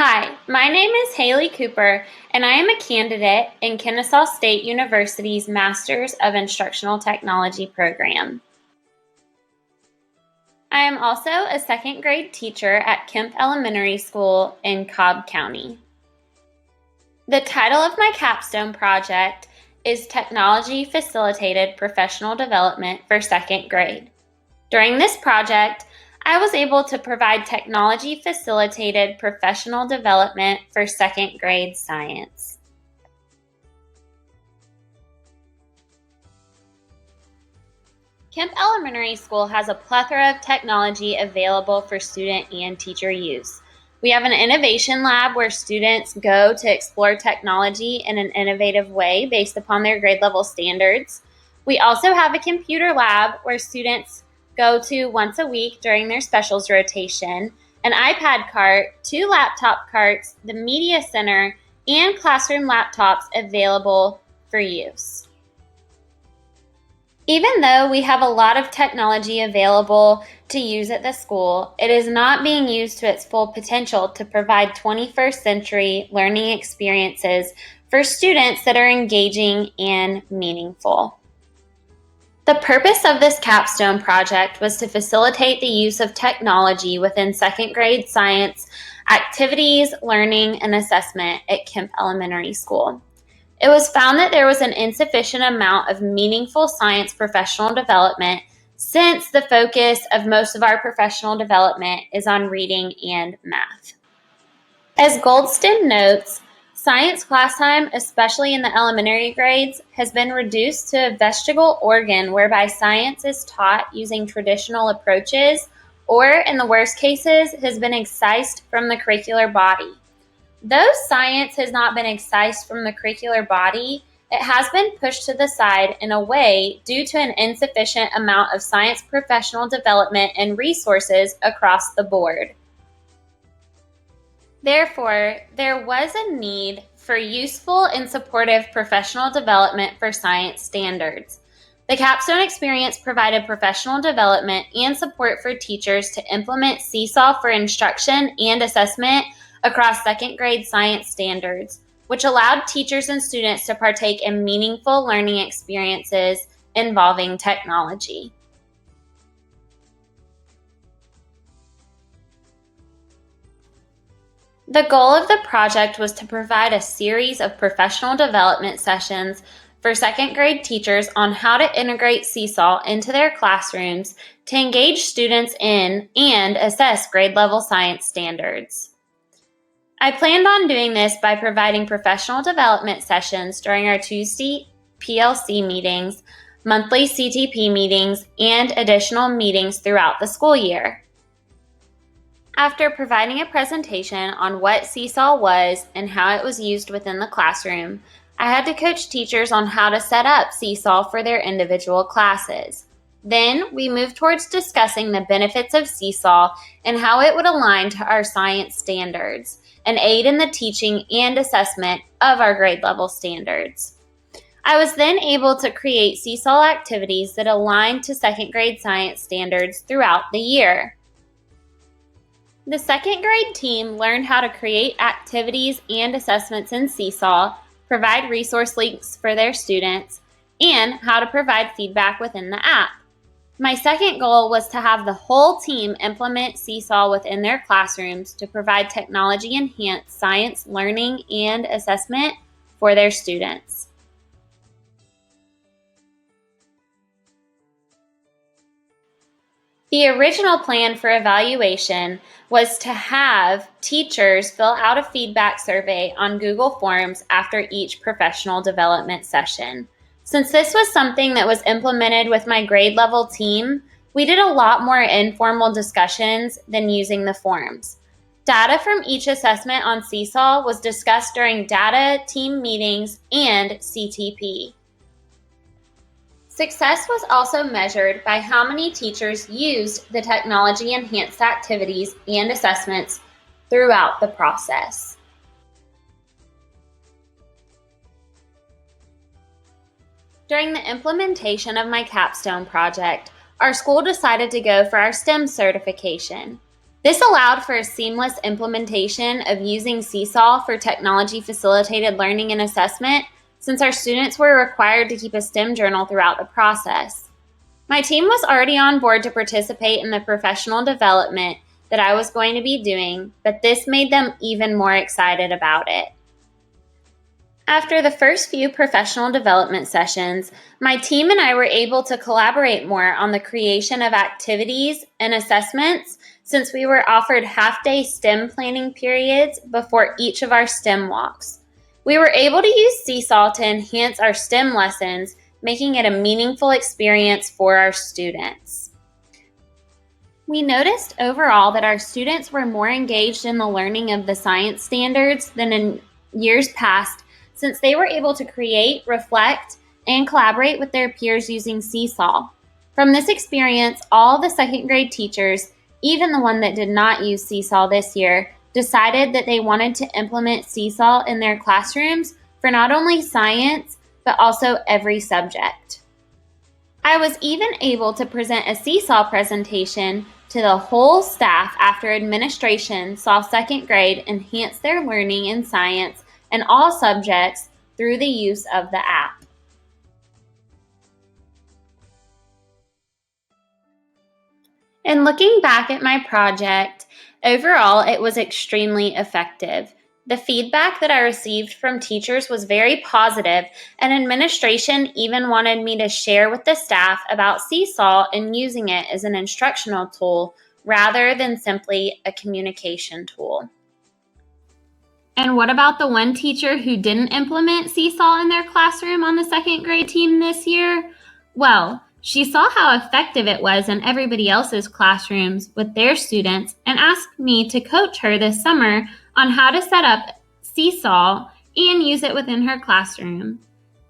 Hi, my name is Haley Cooper, and I am a candidate in Kennesaw State University's Masters of Instructional Technology program. I am also a second grade teacher at Kemp Elementary School in Cobb County. The title of my capstone project is Technology Facilitated Professional Development for Second Grade. During this project, I was able to provide technology-facilitated professional development for second grade science. Kemp Elementary School has a plethora of technology available for student and teacher use. We have an innovation lab where students go to explore technology in an innovative way based upon their grade level standards. We also have a computer lab where students go to once a week during their specials rotation, an iPad cart, 2 laptop carts, the media center, and classroom laptops available for use. Even though we have a lot of technology available to use at the school, it is not being used to its full potential to provide 21st century learning experiences for students that are engaging and meaningful. The purpose of this capstone project was to facilitate the use of technology within second grade science activities, learning, and assessment at Kemp Elementary School. It was found that there was an insufficient amount of meaningful science professional development since the focus of most of our professional development is on reading and math. As Goldston notes, science class time, especially in the elementary grades, has been reduced to a vestigial organ whereby science is taught using traditional approaches or, in the worst cases, has been excised from the curricular body. Though science has not been excised from the curricular body, it has been pushed to the side in a way due to an insufficient amount of science professional development and resources across the board. Therefore, there was a need for useful and supportive professional development for science standards. The Capstone experience provided professional development and support for teachers to implement Seesaw for instruction and assessment across second grade science standards, which allowed teachers and students to partake in meaningful learning experiences involving technology. The goal of the project was to provide a series of professional development sessions for second grade teachers on how to integrate Seesaw into their classrooms to engage students in and assess grade level science standards. I planned on doing this by providing professional development sessions during our Tuesday PLC meetings, monthly CTP meetings, and additional meetings throughout the school year. After providing a presentation on what Seesaw was and how it was used within the classroom, I had to coach teachers on how to set up Seesaw for their individual classes. Then we moved towards discussing the benefits of Seesaw and how it would align to our science standards and aid in the teaching and assessment of our grade level standards. I was then able to create Seesaw activities that aligned to second grade science standards throughout the year. The second grade team learned how to create activities and assessments in Seesaw, provide resource links for their students, and how to provide feedback within the app. My second goal was to have the whole team implement Seesaw within their classrooms to provide technology-enhanced science learning and assessment for their students. The original plan for evaluation was to have teachers fill out a feedback survey on Google Forms after each professional development session. Since this was something that was implemented with my grade level team, we did a lot more informal discussions than using the forms. Data from each assessment on Seesaw was discussed during data team meetings and CTP. Success was also measured by how many teachers used the technology-enhanced activities and assessments throughout the process. During the implementation of my capstone project, our school decided to go for our STEM certification. This allowed for a seamless implementation of using Seesaw for technology-facilitated learning and assessment, since our students were required to keep a STEM journal throughout the process. My team was already on board to participate in the professional development that I was going to be doing, but this made them even more excited about it. After the first few professional development sessions, my team and I were able to collaborate more on the creation of activities and assessments, since we were offered half-day STEM planning periods before each of our STEM walks. We were able to use Seesaw to enhance our STEM lessons, making it a meaningful experience for our students. We noticed overall that our students were more engaged in the learning of the science standards than in years past, since they were able to create, reflect, and collaborate with their peers using Seesaw. From this experience, all the second grade teachers, even the one that did not use Seesaw this year, decided that they wanted to implement Seesaw in their classrooms for not only science, but also every subject. I was even able to present a Seesaw presentation to the whole staff after administration saw second grade enhance their learning in science and all subjects through the use of the app. In looking back at my project, overall it was extremely effective. The feedback that I received from teachers was very positive, and administration even wanted me to share with the staff about Seesaw and using it as an instructional tool rather than simply a communication tool. And what about the one teacher who didn't implement Seesaw in their classroom on the second grade team this year? Well, she saw how effective it was in everybody else's classrooms with their students and asked me to coach her this summer on how to set up Seesaw and use it within her classroom.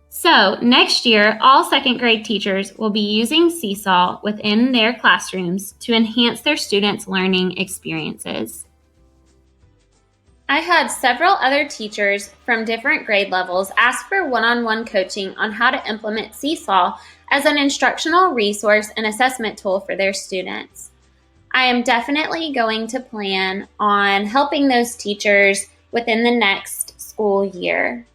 So next year, all second grade teachers will be using Seesaw within their classrooms to enhance their students' learning experiences. I had several other teachers from different grade levels ask for one-on-one coaching on how to implement Seesaw as an instructional resource and assessment tool for their students. I am definitely going to plan on helping those teachers within the next school year.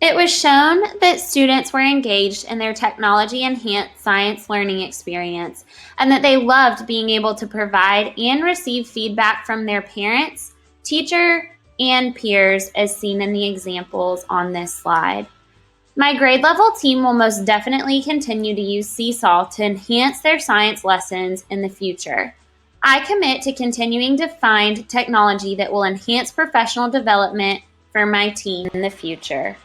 It was shown that students were engaged in their technology-enhanced science learning experience and that they loved being able to provide and receive feedback from their parents, teacher, and peers as seen in the examples on this slide. My grade level team will most definitely continue to use Seesaw to enhance their science lessons in the future. I commit to continuing to find technology that will enhance professional development for my team in the future.